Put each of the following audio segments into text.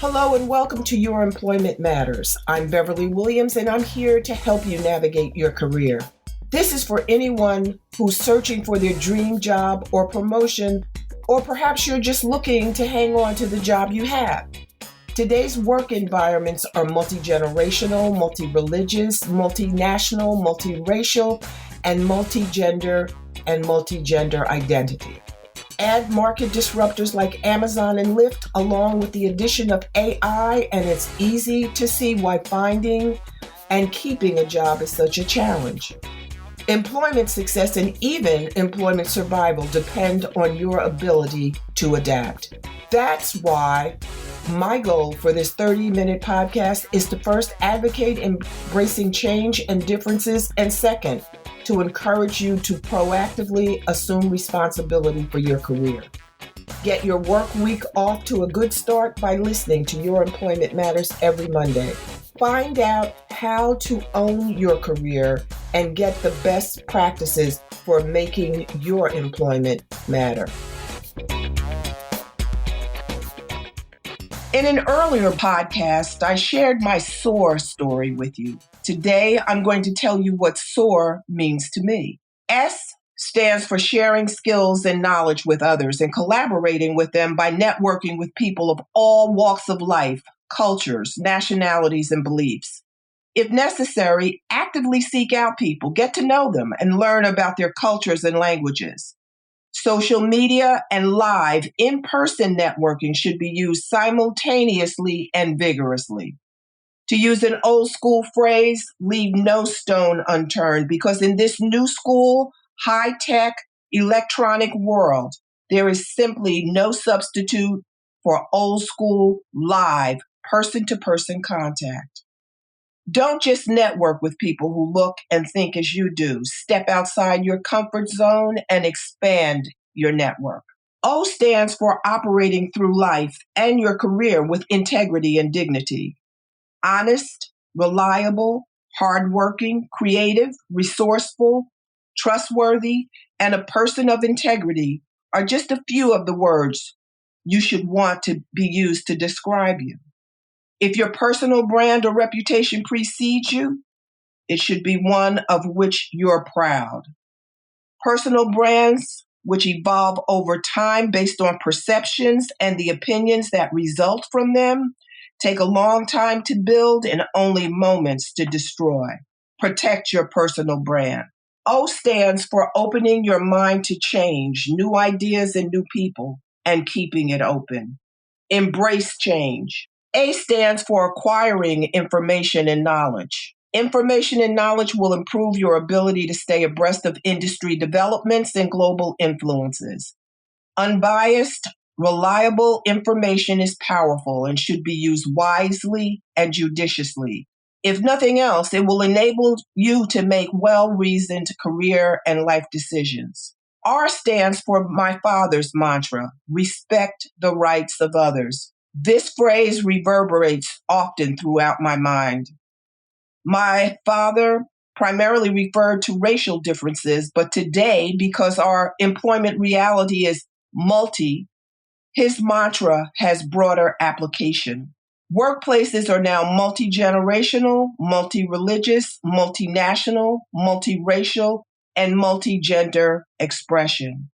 Hello and welcome to Your Employment Matters. I'm Beverly Williams and I'm here to help you navigate your career. This is for anyone who's searching for their dream job or promotion, or perhaps you're just looking to hang on to the job you have. Today's work environments are multi-generational, multi-religious, multinational, multiracial, and multi-gender identity. Add market disruptors like Amazon and Lyft, along with the addition of AI, and it's easy to see why finding and keeping a job is such a challenge. Employment success and even employment survival depend on your ability to adapt. That's why my goal for this 30-minute podcast is to first advocate embracing change and differences, and second, to encourage you to proactively assume responsibility for your career. Get your work week off to a good start by listening to Your Employment Matters every Monday. Find out how to own your career and get the best practices for making your employment matter. In an earlier podcast, I shared my SOAR story with you. Today, I'm going to tell you what SOAR means to me. S stands for sharing skills and knowledge with others and collaborating with them by networking with people of all walks of life, cultures, nationalities, and beliefs. If necessary, actively seek out people, get to know them, and learn about their cultures and languages. Social media and live in-person networking should be used simultaneously and vigorously. To use an old school phrase, leave no stone unturned, because in this new school, high-tech, electronic world, there is simply no substitute for old school, live, person-to-person contact. Don't just network with people who look and think as you do. Step outside your comfort zone and expand your network. O stands for operating through life and your career with integrity and dignity. Honest, reliable, hardworking, creative, resourceful, trustworthy, and a person of integrity are just a few of the words you should want to be used to describe you. If your personal brand or reputation precedes you, it should be one of which you're proud. Personal brands, which evolve over time based on perceptions and the opinions that result from them, take a long time to build and only moments to destroy. Protect your personal brand. O stands for opening your mind to change, new ideas and new people, and keeping it open. Embrace change. A stands for acquiring information and knowledge. Information and knowledge will improve your ability to stay abreast of industry developments and global influences. Unbiased, reliable information is powerful and should be used wisely and judiciously. If nothing else, it will enable you to make well-reasoned career and life decisions. R stands for my father's mantra, respect the rights of others. This phrase reverberates often throughout my mind. My father primarily referred to racial differences, but today, because our employment reality is multi, his mantra has broader application. Workplaces are now multi-generational, multi-religious, multinational, multiracial, and multi-gender expression.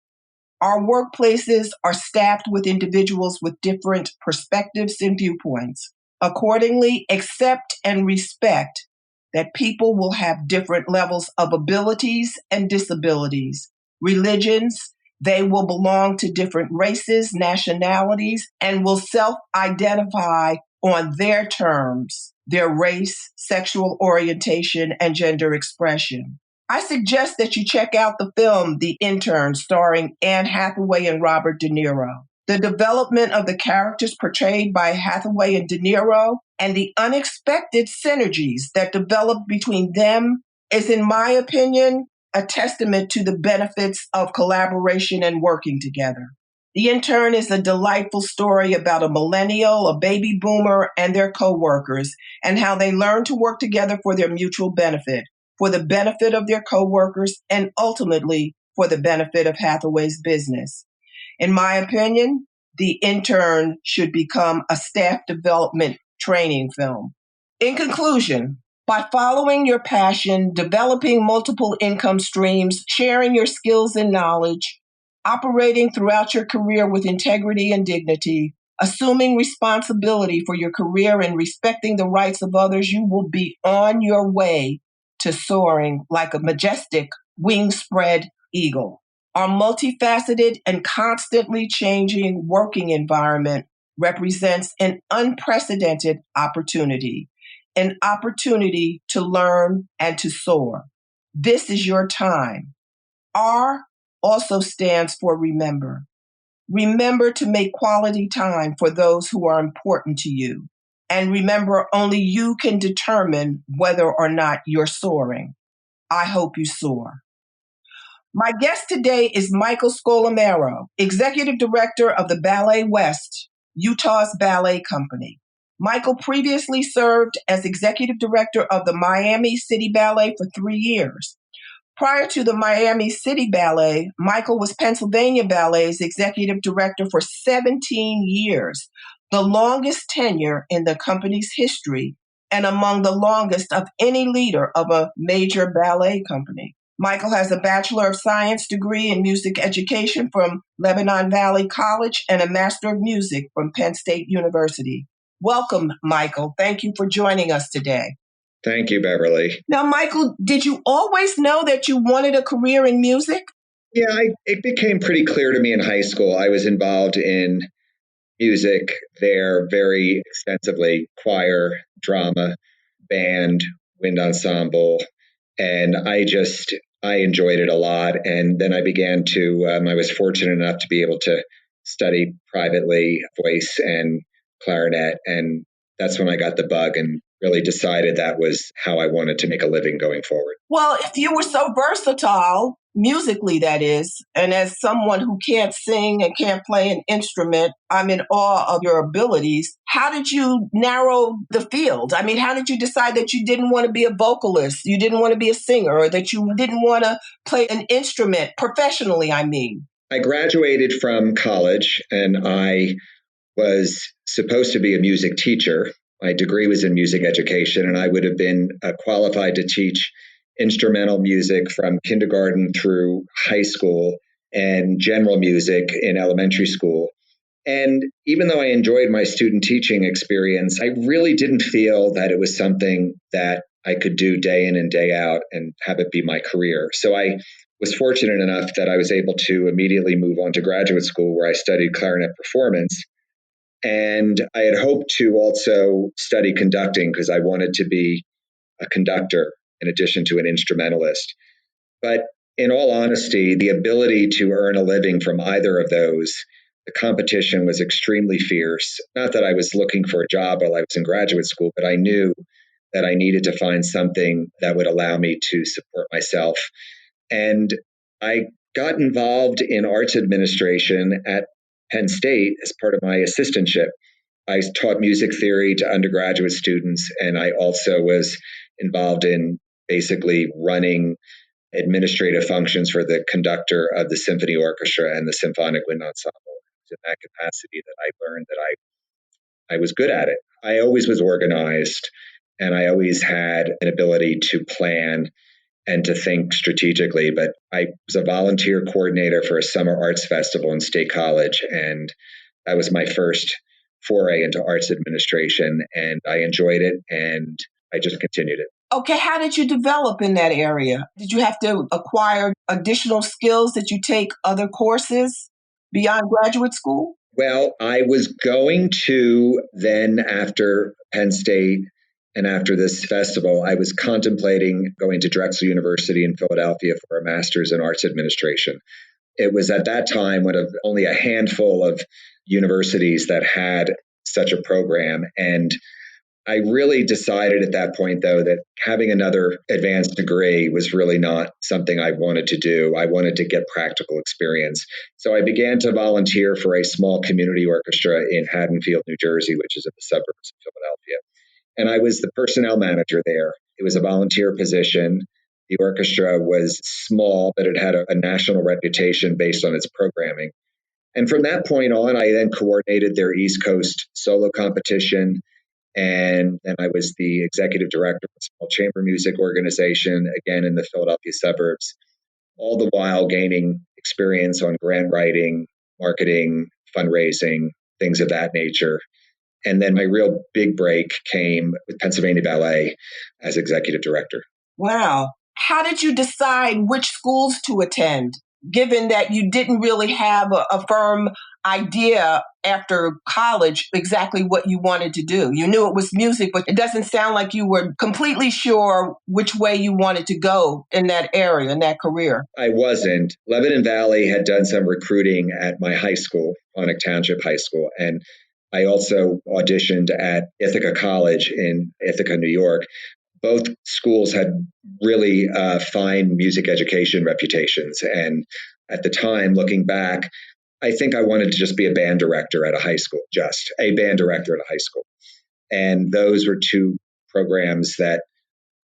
Our workplaces are staffed with individuals with different perspectives and viewpoints. Accordingly, accept and respect that people will have different levels of abilities and disabilities, religions. They will belong to different races, nationalities, and will self-identify on their terms, their race, sexual orientation, and gender expression. I suggest that you check out the film The Intern, starring Anne Hathaway and Robert De Niro. The development of the characters portrayed by Hathaway and De Niro and the unexpected synergies that develop between them is, in my opinion, a testament to the benefits of collaboration and working together. The Intern is a delightful story about a millennial, a baby boomer, and their coworkers, and how they learn to work together for their mutual benefit, for the benefit of their coworkers, and ultimately for the benefit of Hathaway's business. In my opinion, the intern should become a staff development training film. In conclusion, by following your passion, developing multiple income streams, sharing your skills and knowledge, operating throughout your career with integrity and dignity, assuming responsibility for your career and respecting the rights of others, you will be on your way to soaring like a majestic wing-spread eagle. Our multifaceted and constantly changing working environment represents an unprecedented opportunity, an opportunity to learn and to soar. This is your time. R also stands for remember. Remember to make quality time for those who are important to you. And remember, only you can determine whether or not you're soaring. I hope you soar. My guest today is Michael Scolamiero, Executive Director of the Ballet West, Utah's ballet company. Michael previously served as Executive Director of the Miami City Ballet for 3 years. Prior to the Miami City Ballet, Michael was Pennsylvania Ballet's Executive Director for 17 years, the longest tenure in the company's history and among the longest of any leader of a major ballet company. Michael has a Bachelor of Science degree in music education from Lebanon Valley College and a Master of Music from Penn State University. Welcome, Michael. Thank you for joining us today. Thank you, Beverly. Now, Michael, did you always know that you wanted a career in music? Yeah, it became pretty clear to me in high school. I was involved in music there very extensively: choir, drama, band, wind ensemble. And I enjoyed it a lot. And then I was fortunate enough to be able to study privately voice and clarinet. And that's when I got the bug and really decided that was how I wanted to make a living going forward. Well, if you were so versatile, musically that is, and as someone who can't sing and can't play an instrument, I'm in awe of your abilities. How did you narrow the field? I mean, how did you decide that you didn't want to be a vocalist, you didn't want to be a singer, or that you didn't want to play an instrument professionally, I mean? I graduated from college and I was supposed to be a music teacher. My degree was in music education, and I would have been qualified to teach instrumental music from kindergarten through high school and general music in elementary school. And even though I enjoyed my student teaching experience, I really didn't feel that it was something that I could do day in and day out and have it be my career. So I was fortunate enough that I was able to immediately move on to graduate school, where I studied clarinet performance. And I had hoped to also study conducting because I wanted to be a conductor in addition to an instrumentalist. But in all honesty, the ability to earn a living from either of those, the competition was extremely fierce. Not that I was looking for a job while I was in graduate school, but I knew that I needed to find something that would allow me to support myself. And I got involved in arts administration at Penn State as part of my assistantship. I taught music theory to undergraduate students, and I also was involved in basically running administrative functions for the conductor of the symphony orchestra and the symphonic wind ensemble. In that capacity that I learned that I was good at it. I always was organized, and I always had an ability to plan and to think strategically. But I was a volunteer coordinator for a summer arts festival in State College, and that was my first foray into arts administration, and I enjoyed it, and I just continued it. Okay, how did you develop in that area? Did you have to acquire additional skills? Did you take other courses beyond graduate school? Well, I was going to then, after Penn State and after this festival, I was contemplating going to Drexel University in Philadelphia for a master's in arts administration. It was at that time one of only a handful of universities that had such a program. And I really decided at that point, though, that having another advanced degree was really not something I wanted to do. I wanted to get practical experience. So I began to volunteer for a small community orchestra in Haddonfield, New Jersey, which is in the suburbs of Philadelphia. And I was the personnel manager there. It was a volunteer position. The orchestra was small, but it had a national reputation based on its programming. And from that point on, I then coordinated their East Coast solo competition. And then I was the executive director of a small chamber music organization, again in the Philadelphia suburbs, all the while gaining experience on grant writing, marketing, fundraising, things of that nature. And then my real big break came with Pennsylvania Ballet as executive director. Wow. How did you decide which schools to attend, given that you didn't really have a firm idea after college exactly what you wanted to do? You knew it was music, but it doesn't sound like you were completely sure which way you wanted to go in that area, in that career. I wasn't. Lebanon Valley had done some recruiting at my high school, Pontic Township High School, and I also auditioned at Ithaca College in Ithaca, New York. Both schools had really fine music education reputations. And at the time, looking back, I think I wanted to just be a band director at a high school, just a band director at a high school. And those were two programs that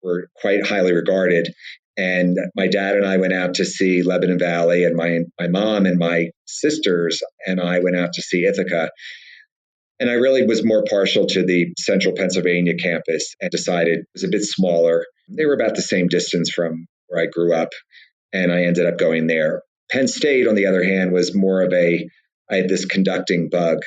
were quite highly regarded. And my dad and I went out to see Lebanon Valley, and my mom and my sisters and I went out to see Ithaca. And I really was more partial to the central Pennsylvania campus and decided it was a bit smaller. They were about the same distance from where I grew up, and I ended up going there. Penn State, on the other hand, was more of I had this conducting bug,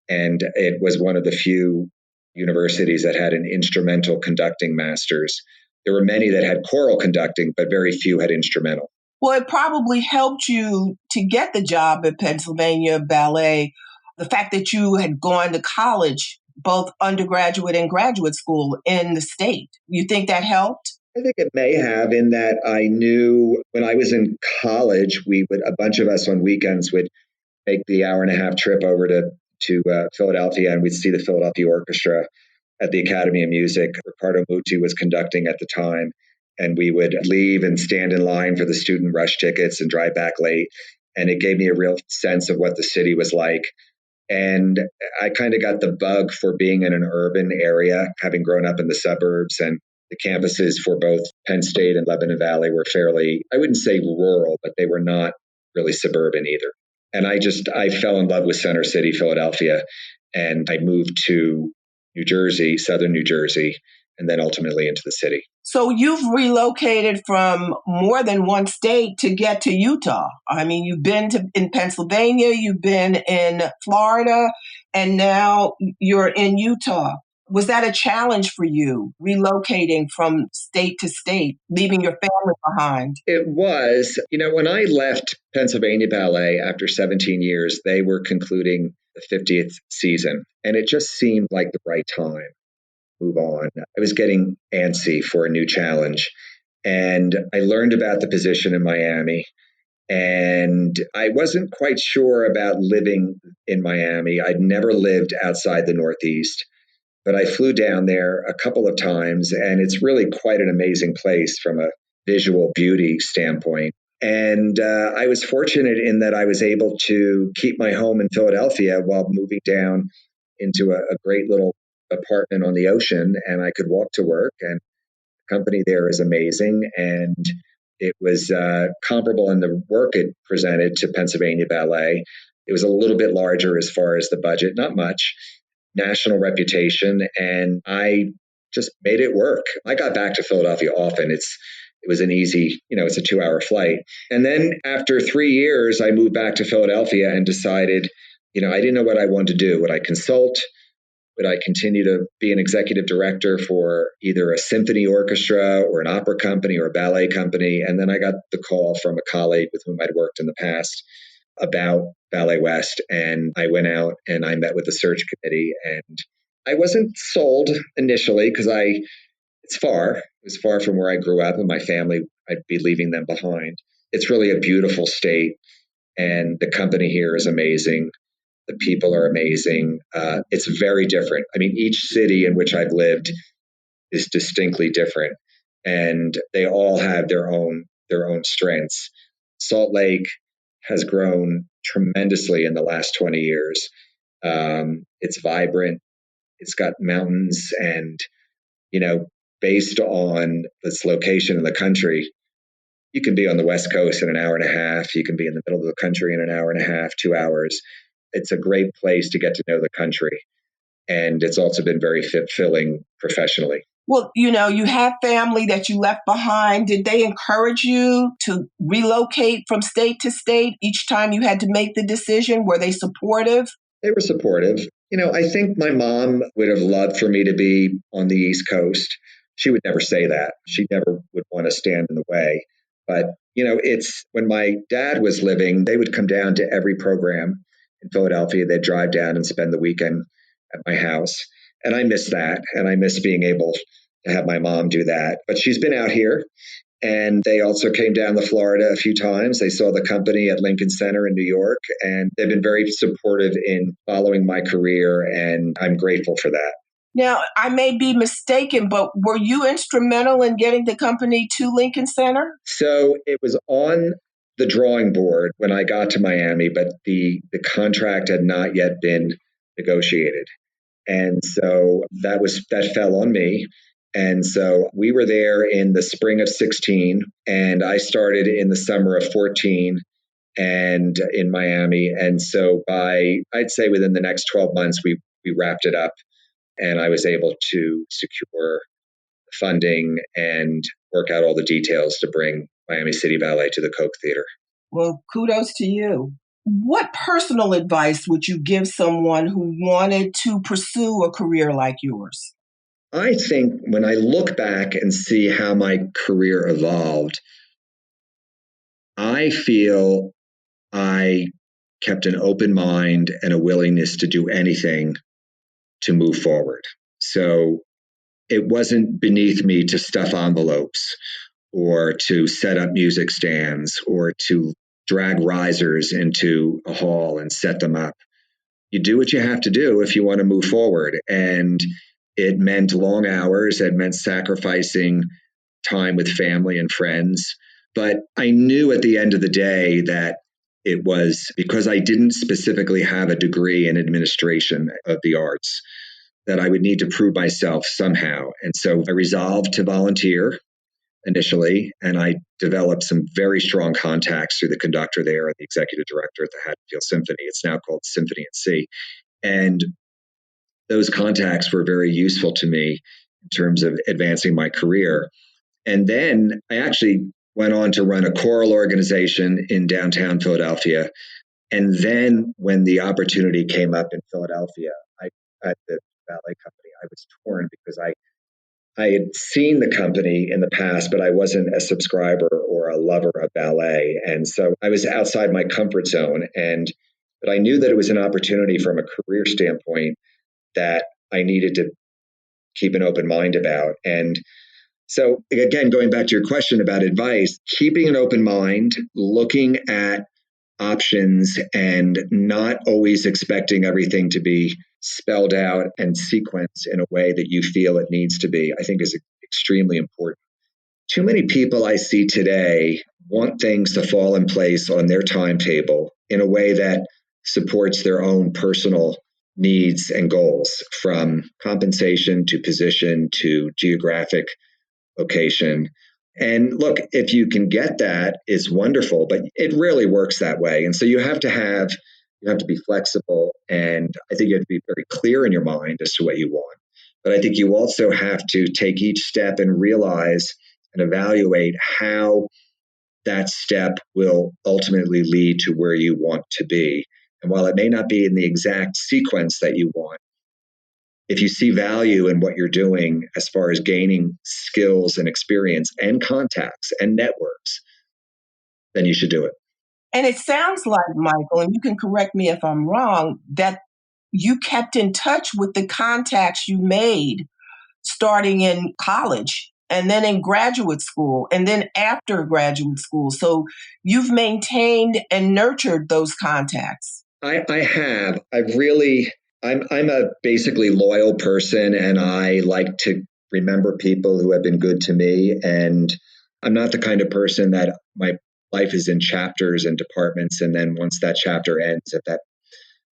and it was one of the few universities that had an instrumental conducting master's. There were many that had choral conducting, but very few had instrumental. Well, it probably helped you to get the job at Pennsylvania Ballet. The fact that you had gone to college, both undergraduate and graduate school in the state. You think that helped? I think it may have, in that I knew when I was in college, a bunch of us on weekends would make the hour and a half trip over to Philadelphia, and we'd see the Philadelphia Orchestra at the Academy of Music. Ricardo Muti was conducting at the time, and we would leave and stand in line for the student rush tickets and drive back late. And it gave me a real sense of what the city was like. And I kind of got the bug for being in an urban area, having grown up in the suburbs. And the campuses for both Penn State and Lebanon Valley were fairly, I wouldn't say rural, but they were not really suburban either. And I fell in love with Center City, Philadelphia. And I moved to New Jersey, southern New Jersey, and then ultimately into the city. So you've relocated from more than one state to get to Utah. I mean, you've been in Pennsylvania, you've been in Florida, and now you're in Utah. Was that a challenge for you, relocating from state to state, leaving your family behind? It was. When I left Pennsylvania Ballet after 17 years, they were concluding the 50th season, and it just seemed like the right time. Move on. I was getting antsy for a new challenge. And I learned about the position in Miami. And I wasn't quite sure about living in Miami. I'd never lived outside the Northeast, but I flew down there a couple of times, and it's really quite an amazing place from a visual beauty standpoint. And I was fortunate in that I was able to keep my home in Philadelphia while moving down into a great little apartment on the ocean, and I could walk to work. And the company there is amazing, and it was comparable in the work it presented to Pennsylvania Ballet. It was a little bit larger as far as the budget, not much, national reputation, and I just made it work. I got back to Philadelphia often. It was an easy, it's a 2-hour flight. And then after 3 years, I moved back to Philadelphia and decided, I didn't know what I wanted to do. Would I consult? Would I continue to be an executive director for either a symphony orchestra or an opera company or a ballet company? And then I got the call from a colleague with whom I'd worked in the past about Ballet West. And I went out and I met with the search committee. And I wasn't sold initially because it's far. It was far from where I grew up and my family, I'd be leaving them behind. It's really a beautiful state. And the company here is amazing. The people are amazing. It's very different. I mean, each city in which I've lived is distinctly different, and they all have their own strengths. Salt Lake has grown tremendously in the last 20 years. It's vibrant. It's got mountains, and based on its location in the country, You can be on the West Coast in an hour and a half. You can be in the middle of the country in an hour and a half, 2 hours. It's a great place to get to know the country. And it's also been very fulfilling professionally. Well, you have family that you left behind. Did they encourage you to relocate from state to state each time you had to make the decision? Were they supportive? They were supportive. I think my mom would have loved for me to be on the East Coast. She would never say that. She never would want to stand in the way. But, it's when my dad was living, they would come down to every program in Philadelphia. They'd drive down and spend the weekend at my house. And I miss that. And I miss being able to have my mom do that. But she's been out here. And they also came down to Florida a few times. They saw the company at Lincoln Center in New York, and they've been very supportive in following my career, and I'm grateful for that. Now, I may be mistaken, but were you instrumental in getting the company to Lincoln Center? So it was on the drawing board when I got to Miami, but the contract had not yet been negotiated. And so that fell on me. And so we were there in the spring of 16, and I started in the summer of 14 and in Miami. And so I'd say within the next 12 months, we wrapped it up, and I was able to secure funding and work out all the details to bring Miami City Ballet to the Koch Theater. Well, kudos to you. What personal advice would you give someone who wanted to pursue a career like yours? I think when I look back and see how my career evolved, I feel I kept an open mind and a willingness to do anything to move forward. So it wasn't beneath me to stuff envelopes or to set up music stands or to drag risers into a hall and set them up. You do what you have to do if you want to move forward. And it meant long hours. It meant sacrificing time with family and friends. But I knew at the end of the day that it was because I didn't specifically have a degree in administration of the arts that I would need to prove myself somehow. And so I resolved to volunteer initially, and I developed some very strong contacts through the conductor there and the executive director at the Haddonfield Symphony. It's now called Symphony at Sea. And those contacts were very useful to me in terms of advancing my career. And then I actually went on to run a choral organization in downtown Philadelphia. And then when the opportunity came up in Philadelphia, at the ballet company, I was torn because I had seen the company in the past, but I wasn't a subscriber or a lover of ballet. And so I was outside my comfort zone. But I knew that it was an opportunity from a career standpoint that I needed to keep an open mind about. And so again, going back to your question about advice, keeping an open mind, looking at options and not always expecting everything to be spelled out and sequenced in a way that you feel it needs to be, I think is extremely important. Too many people I see today want things to fall in place on their timetable in a way that supports their own personal needs and goals, from compensation to position to geographic location. And look, if you can get that, it's wonderful, but it rarely works that way. And so you have to be flexible. And I think you have to be very clear in your mind as to what you want. But I think you also have to take each step and realize and evaluate how that step will ultimately lead to where you want to be. And while it may not be in the exact sequence that you want, if you see value in what you're doing as far as gaining skills and experience and contacts and networks, then you should do it. And it sounds like, Michael, and you can correct me if I'm wrong, that you kept in touch with the contacts you made starting in college and then in graduate school and then after graduate school. So you've maintained and nurtured those contacts. I have. I'm a basically loyal person, and I like to remember people who have been good to me. And I'm not the kind of person that my life is in chapters and departments, and then once that chapter ends, that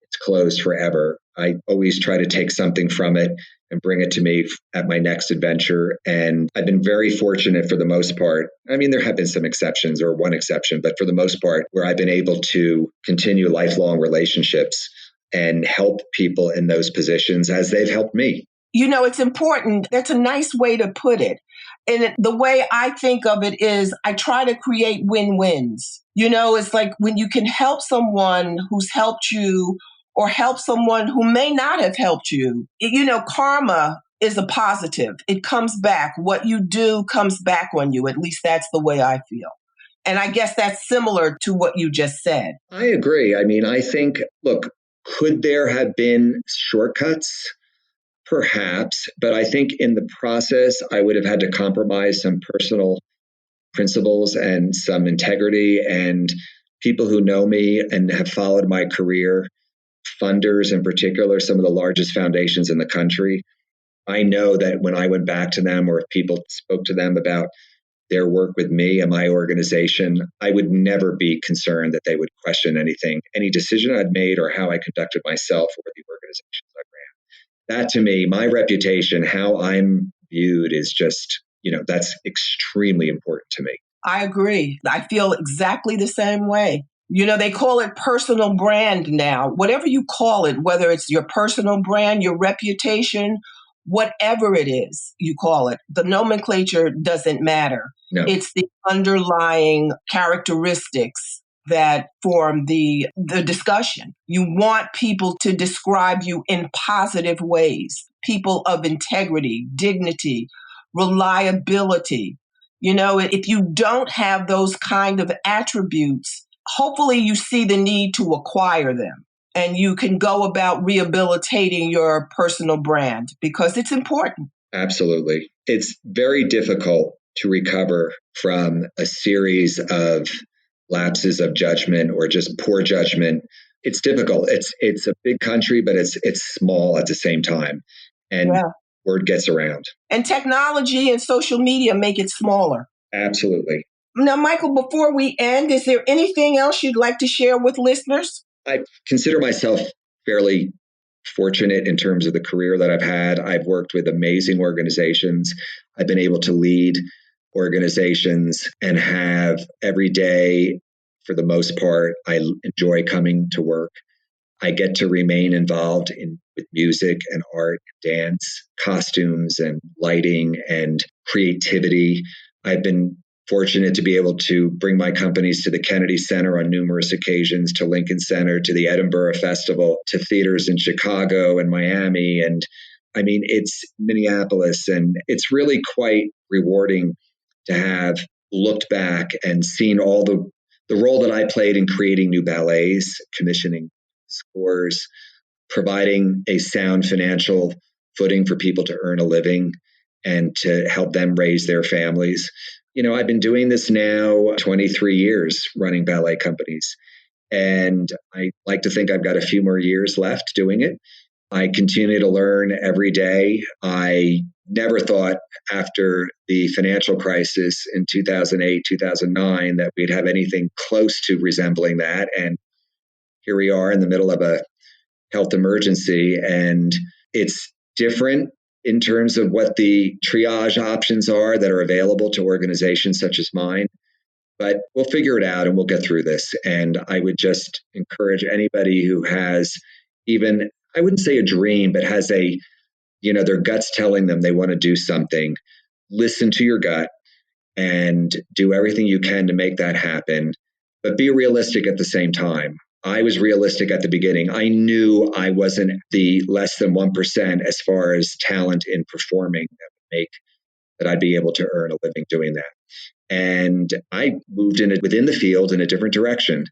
it's closed forever. I always try to take something from it and bring it to me at my next adventure. And I've been very fortunate for the most part. I mean, there have been some exceptions or one exception, but for the most part, where I've been able to continue lifelong relationships and help people in those positions as they've helped me. You know, it's important. That's a nice way to put it. And the way I think of it is I try to create win-wins. You know, it's like when you can help someone who's helped you or help someone who may not have helped you. You know, karma is a positive. It comes back. What you do comes back on you. At least that's the way I feel. And I guess that's similar to what you just said. I agree. I mean, I think, look, could there have been shortcuts? Perhaps, but I think in the process, I would have had to compromise some personal principles and some integrity. And people who know me and have followed my career, funders in particular, some of the largest foundations in the country, I know that when I went back to them or if people spoke to them about their work with me and my organization, I would never be concerned that they would question anything, any decision I'd made or how I conducted myself or the organizations I ran. That to me, my reputation, how I'm viewed is just, that's extremely important to me. I agree. I feel exactly the same way. You know, they call it personal brand now. Whatever you call it, whether it's your personal brand, your reputation, whatever it is you call it, the nomenclature doesn't matter. No. It's the underlying characteristics that form the discussion. You want people to describe you in positive ways, people of integrity, dignity, reliability. You know, if you don't have those kind of attributes, hopefully you see the need to acquire them and you can go about rehabilitating your personal brand because it's important. Absolutely. It's very difficult to recover from a series of lapses of judgment or just poor judgment. It's difficult. It's a big country, but it's small at the same time. And word gets around. And technology and social media make it smaller. Absolutely. Now, Michael, before we end, is there anything else you'd like to share with listeners? I consider myself fairly fortunate in terms of the career that I've had. I've worked with amazing organizations. I've been able to lead organizations and have every day, for the most part, I enjoy coming to work. I get to remain involved with music and art, dance, costumes and lighting and creativity. I've been fortunate to be able to bring my companies to the Kennedy Center on numerous occasions, to Lincoln Center, to the Edinburgh Festival, to theaters in Chicago and Miami. And I mean, it's Minneapolis. And it's really quite rewarding to have looked back and seen all the role that I played in creating new ballets, commissioning scores, providing a sound financial footing for people to earn a living and to help them raise their families. You know, I've been doing this now 23 years, running ballet companies. And I like to think I've got a few more years left doing it. I continue to learn every day. I never thought after the financial crisis in 2008, 2009, that we'd have anything close to resembling that. And here we are in the middle of a health emergency. And it's different in terms of what the triage options are that are available to organizations such as mine. But we'll figure it out and we'll get through this. And I would just encourage anybody who has even, I wouldn't say a dream, but has their gut's telling them they want to do something, listen to your gut and do everything you can to make that happen, but be realistic at the same time. I was realistic at the beginning. I knew I wasn't the less than 1% as far as talent in performing that I'd be able to earn a living doing that. And I moved within the field in a different direction.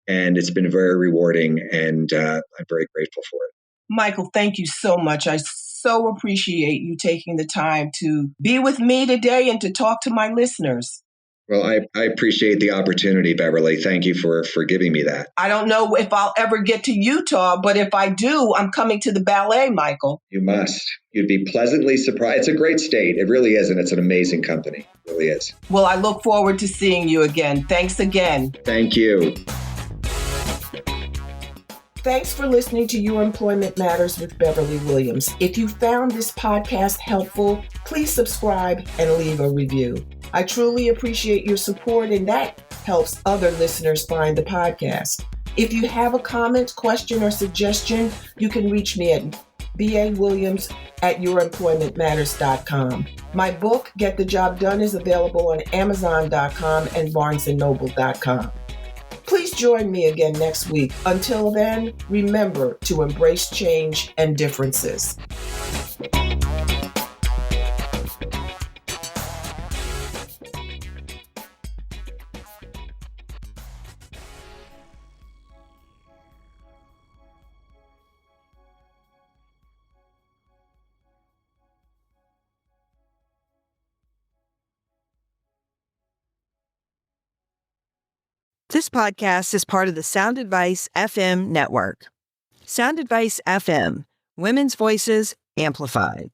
And it's been very rewarding. And I'm very grateful for it. Michael, thank you so much. I so appreciate you taking the time to be with me today and to talk to my listeners. Well, I appreciate the opportunity, Beverly. Thank you for giving me that. I don't know if I'll ever get to Utah, but if I do, I'm coming to the ballet, Michael. You must. You'd be pleasantly surprised. It's a great state. It really is, and it's an amazing company. It really is. Well, I look forward to seeing you again. Thanks again. Thank you. Thanks for listening to Your Employment Matters with Beverly Williams. If you found this podcast helpful, please subscribe and leave a review. I truly appreciate your support, and that helps other listeners find the podcast. If you have a comment, question, or suggestion, you can reach me at baWilliams@youremploymentmatters.com. My book, Get the Job Done, is available on Amazon.com and BarnesandNoble.com. Please join me again next week. Until then, remember to embrace change and differences. This podcast is part of the Sound Advice FM network. Sound Advice FM, women's voices amplified.